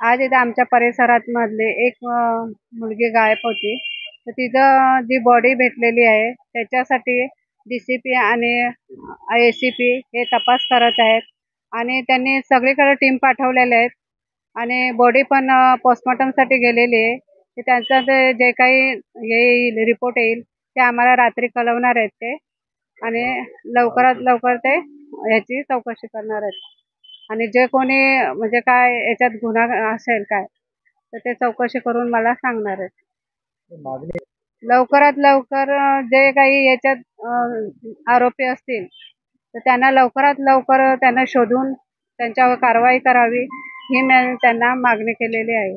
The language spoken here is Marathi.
आज इथे आमच्या परिसरात मधले एक मुलगी गायब होती, तर तिचं जी बॉडी भेटलेली आहे त्याच्यासाठी DCP आणि ACP हे तपास करत आहेत आणि त्यांनी सगळीकडे टीम पाठवलेले आहेत आणि बॉडी पण पोस्टमॉर्टमसाठी गेलेली आहे. ते त्यांचं ते जे काही येईल रिपोर्ट येईल ते आम्हाला रात्री कळवणार आहेत ते, आणि लवकरात लवकर ते ह्याची चौकशी करणार आहेत आणि जे कोणी म्हणजे काय याच्यात गुन्हा असेल काय तर ते चौकशी करून मला सांगणार आहेत. लवकरात लवकर जे काही याच्यात आरोपी असतील तर त्यांना लवकरात लवकर त्यांना शोधून त्यांच्यावर कारवाई करावी ही मी त्यांना मागणी केलेली आहे.